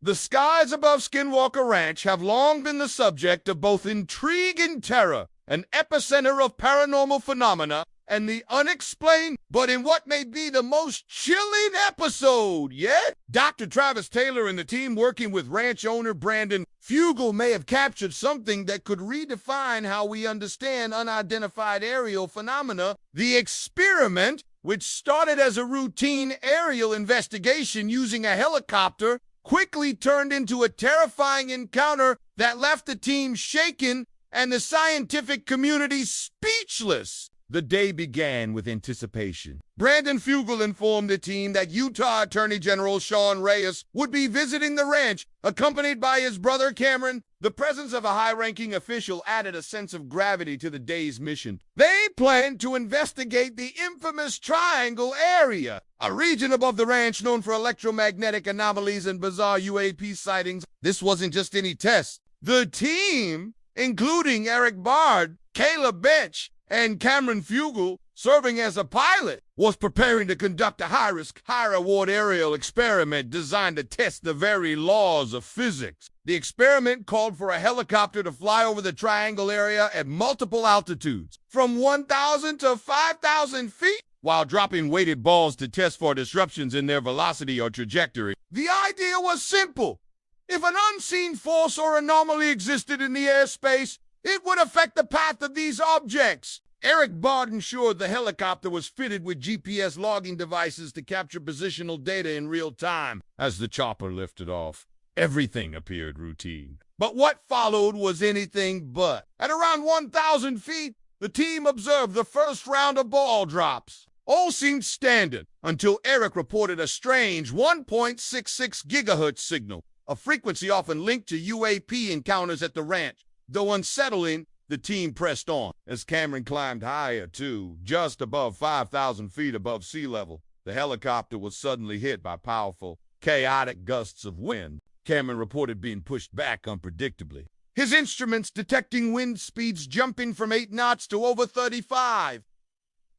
The skies above Skinwalker Ranch have long been the subject of both intrigue and terror, an epicenter of paranormal phenomena and the unexplained, but in what may be the most chilling episode yet. Dr. Travis Taylor and the team working with ranch owner Brandon Fugel may have captured something that could redefine how we understand unidentified aerial phenomena. The experiment, which started as a routine aerial investigation using a helicopter, quickly turned into a terrifying encounter that left the team shaken and the scientific community speechless. The day began with anticipation. Brandon Fugel informed the team that Utah Attorney General Sean Reyes would be visiting the ranch, accompanied by his brother Cameron. The presence of a high-ranking official added a sense of gravity to the day's mission. They planned to investigate the infamous Triangle area, a region above the ranch known for electromagnetic anomalies and bizarre UAP sightings. This wasn't just any test. The team, including Eric Bard, Caleb Bench, and Cameron Fugel, serving as a pilot, was preparing to conduct a high-risk, high-reward aerial experiment designed to test the very laws of physics. The experiment called for a helicopter to fly over the Triangle area at multiple altitudes, from 1,000 to 5,000 feet, while dropping weighted balls to test for disruptions in their velocity or trajectory. The idea was simple. If an unseen force or anomaly existed in the airspace, it would affect the path of these objects. Eric Bard ensured the helicopter was fitted with GPS logging devices to capture positional data in real time. As the chopper lifted off, everything appeared routine. But what followed was anything but. At around 1,000 feet, the team observed the first round of ball drops. All seemed standard until Eric reported a strange 1.66 gigahertz signal, a frequency often linked to UAP encounters at the ranch. Though unsettling, the team pressed on. As Cameron climbed higher, too, just above 5,000 feet above sea level, the helicopter was suddenly hit by powerful, chaotic gusts of wind. Cameron reported being pushed back unpredictably, his instruments detecting wind speeds jumping from 8 knots to over 35.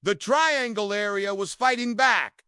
The Triangle area was fighting back.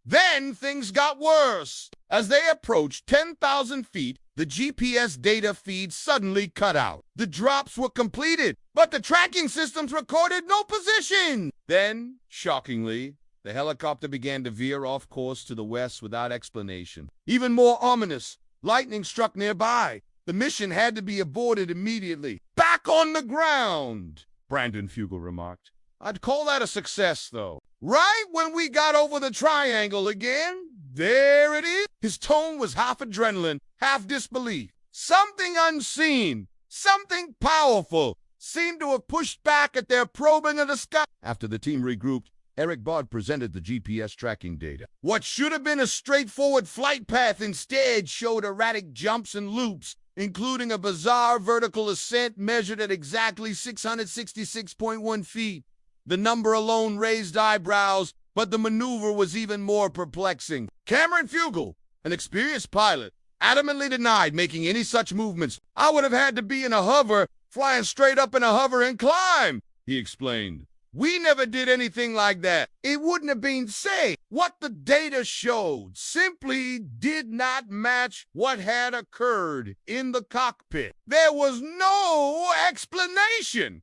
Then things got worse. As they approached 10,000 feet, the GPS data feed suddenly cut out. The drops were completed, but the tracking systems recorded no position. Then, shockingly, the helicopter began to veer off course to the west without explanation. Even more ominous, lightning struck nearby. The mission had to be aborted immediately. Back on the ground, Brandon Fugel remarked. I'd call that a success, though. Right when we got over the Triangle again, there it is. His tone was half adrenaline, half disbelief. Something unseen, something powerful, seemed to have pushed back at their probing of the sky. After the team regrouped, Eric Bard presented the GPS tracking data. What should have been a straightforward flight path instead showed erratic jumps and loops, including a bizarre vertical ascent measured at exactly 666.1 feet. The number alone raised eyebrows, but the maneuver was even more perplexing. Cameron Fugel, an experienced pilot, adamantly denied making any such movements. I would have had to be in a hover, flying straight up in a hover and climb, he explained. We never did anything like that. It wouldn't have been safe. What the data showed simply did not match what had occurred in the cockpit. There was no explanation.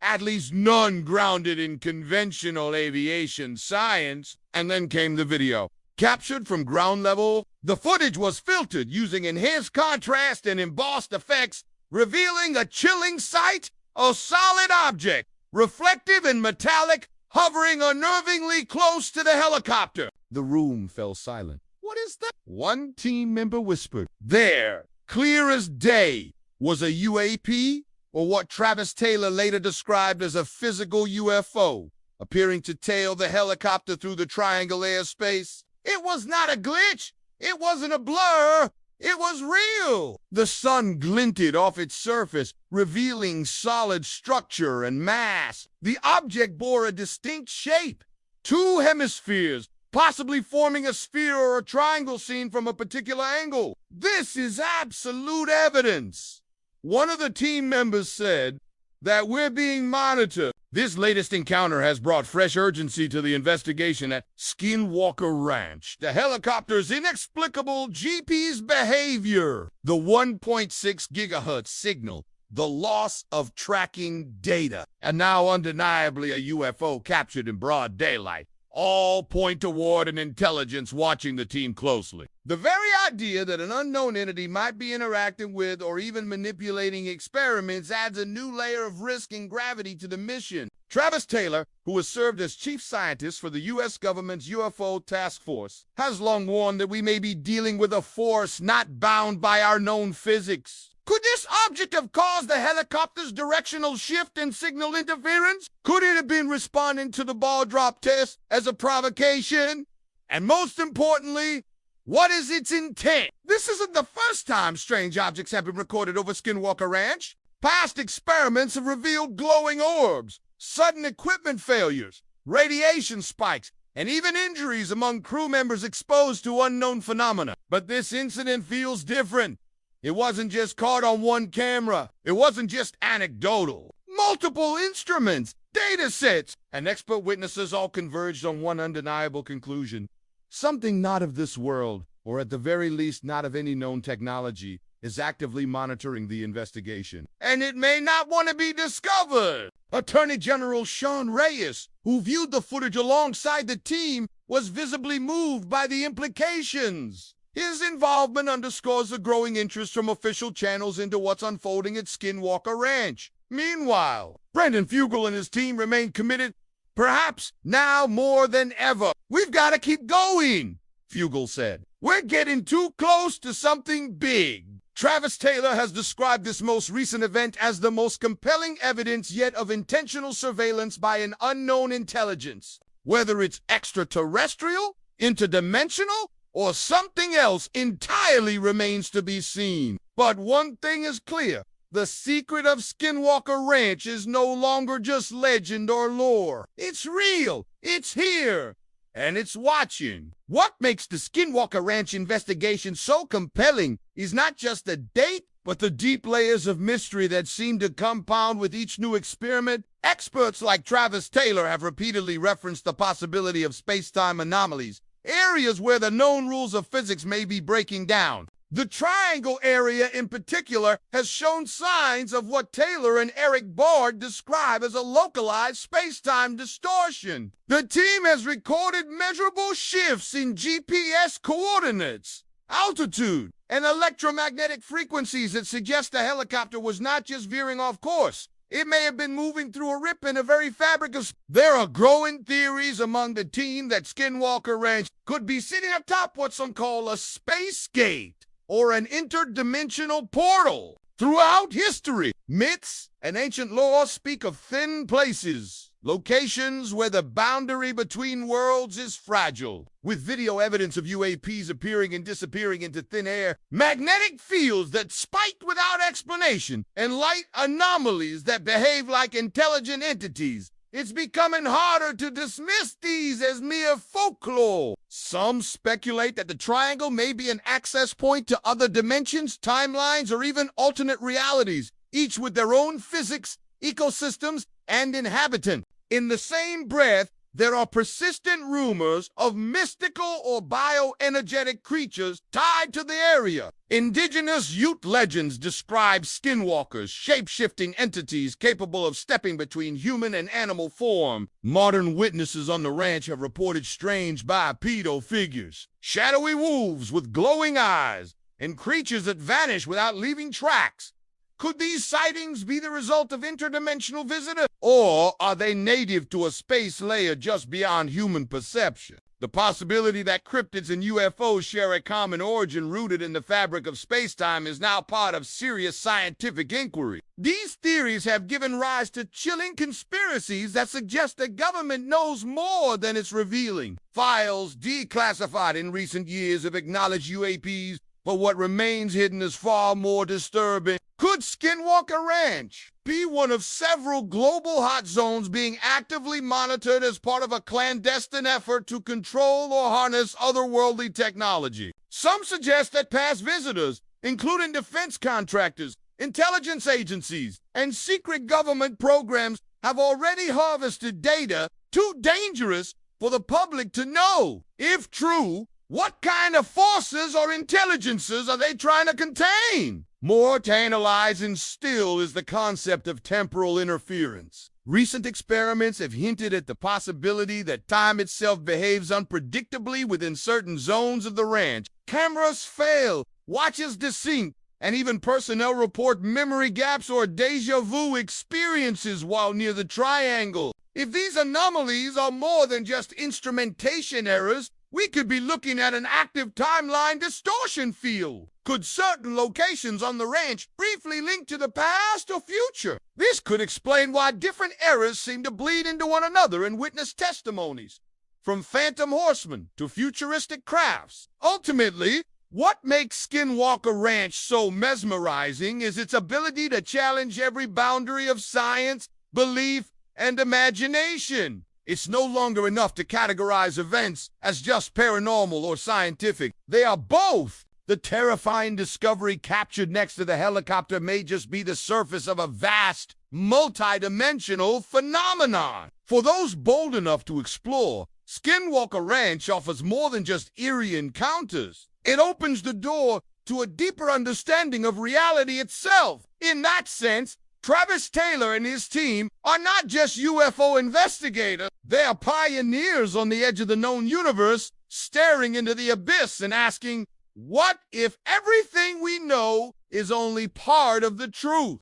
At least none grounded in conventional aviation science. And then came the video. Captured from ground level, the footage was filtered using enhanced contrast and embossed effects, revealing a chilling sight, a solid object, reflective and metallic, hovering unnervingly close to the helicopter. The room fell silent. What is that? One team member whispered. There, clear as day, was a UAP, or what Travis Taylor later described as a physical UFO, appearing to tail the helicopter through the Triangle airspace. It was not a glitch. It wasn't a blur. It was real. The sun glinted off its surface, revealing solid structure and mass. The object bore a distinct shape. 2 hemispheres, possibly forming a sphere or a triangle seen from a particular angle. This is absolute evidence. One of the team members said that we're being monitored. This latest encounter has brought fresh urgency to the investigation at Skinwalker Ranch. The helicopter's inexplicable GPS behavior, the 1.6 gigahertz signal, the loss of tracking data, and now undeniably a UFO captured in broad daylight, all point toward an intelligence watching the team closely. The very idea that an unknown entity might be interacting with or even manipulating experiments adds a new layer of risk and gravity to the mission. Travis Taylor, who has served as chief scientist for the U.S. government's UFO task force, has long warned that we may be dealing with a force not bound by our known physics. Could this object have caused the helicopter's directional shift and signal interference? Could it have been responding to the ball drop test as a provocation? And most importantly, what is its intent? This isn't the first time strange objects have been recorded over Skinwalker Ranch. Past experiments have revealed glowing orbs, sudden equipment failures, radiation spikes, and even injuries among crew members exposed to unknown phenomena. But this incident feels different. It wasn't just caught on one camera. It wasn't just anecdotal. Multiple instruments, data sets, and expert witnesses all converged on one undeniable conclusion. Something not of this world, or at the very least not of any known technology, is actively monitoring the investigation. And it may not want to be discovered. Attorney General Sean Reyes, who viewed the footage alongside the team, was visibly moved by the implications. His involvement underscores the growing interest from official channels into what's unfolding at Skinwalker Ranch. Meanwhile, Brendan Fugel and his team remain committed, perhaps now more than ever. "We've got to keep going," Fugel said. "We're getting too close to something big." Travis Taylor has described this most recent event as the most compelling evidence yet of intentional surveillance by an unknown intelligence. Whether it's extraterrestrial, interdimensional, or something else entirely remains to be seen. But one thing is clear. The secret of Skinwalker Ranch is no longer just legend or lore. It's real, it's here, and it's watching. What makes the Skinwalker Ranch investigation so compelling is not just the date, but the deep layers of mystery that seem to compound with each new experiment. Experts like Travis Taylor have repeatedly referenced the possibility of space-time anomalies, areas where the known rules of physics may be breaking down. The Triangle area in particular has shown signs of what Taylor and Eric Bard describe as a localized space-time distortion. The team has recorded measurable shifts in GPS coordinates, altitude, and electromagnetic frequencies that suggest the helicopter was not just veering off course. It may have been moving through a rip in the very fabric of... There are growing theories among the team that Skinwalker Ranch could be sitting atop what some call a space gate or an interdimensional portal. Throughout history, myths and ancient lore speak of thin places, locations where the boundary between worlds is fragile. With video evidence of UAPs appearing and disappearing into thin air, magnetic fields that spike without explanation, and light anomalies that behave like intelligent entities, it's becoming harder to dismiss these as mere folklore. Some speculate that the triangle may be an access point to other dimensions, timelines, or even alternate realities, each with their own physics, ecosystems, and inhabitants. In the same breath, there are persistent rumors of mystical or bioenergetic creatures tied to the area. Indigenous Ute legends describe skinwalkers, shape-shifting entities capable of stepping between human and animal form. Modern witnesses on the ranch have reported strange bipedal figures, shadowy wolves with glowing eyes, and creatures that vanish without leaving tracks. Could these sightings be the result of interdimensional visitors, or are they native to a space layer just beyond human perception? The possibility that cryptids and UFOs share a common origin rooted in the fabric of space-time is now part of serious scientific inquiry. These theories have given rise to chilling conspiracies that suggest the government knows more than it's revealing. Files declassified in recent years have acknowledged UAPs, but what remains hidden is far more disturbing. Could Skinwalker Ranch be one of several global hot zones being actively monitored as part of a clandestine effort to control or harness otherworldly technology? Some suggest that past visitors, including defense contractors, intelligence agencies, and secret government programs, have already harvested data too dangerous for the public to know. If true, what kind of forces or intelligences are they trying to contain? More tantalizing still is the concept of temporal interference. Recent experiments have hinted at the possibility that time itself behaves unpredictably within certain zones of the ranch. Cameras fail, watches desync, and even personnel report memory gaps or deja vu experiences while near the triangle. If these anomalies are more than just instrumentation errors, we could be looking at an active timeline distortion field. Could certain locations on the ranch briefly link to the past or future? This could explain why different eras seem to bleed into one another in witness testimonies, from phantom horsemen to futuristic crafts. Ultimately, what makes Skinwalker Ranch so mesmerizing is its ability to challenge every boundary of science, belief, and imagination. It's no longer enough to categorize events as just paranormal or scientific. They are both. The terrifying discovery captured next to the helicopter may just be the surface of a vast, multi-dimensional phenomenon. For those bold enough to explore, Skinwalker Ranch offers more than just eerie encounters. It opens the door to a deeper understanding of reality itself. In that sense, Travis Taylor and his team are not just UFO investigators. They are pioneers on the edge of the known universe, staring into the abyss and asking, what if everything we know is only part of the truth?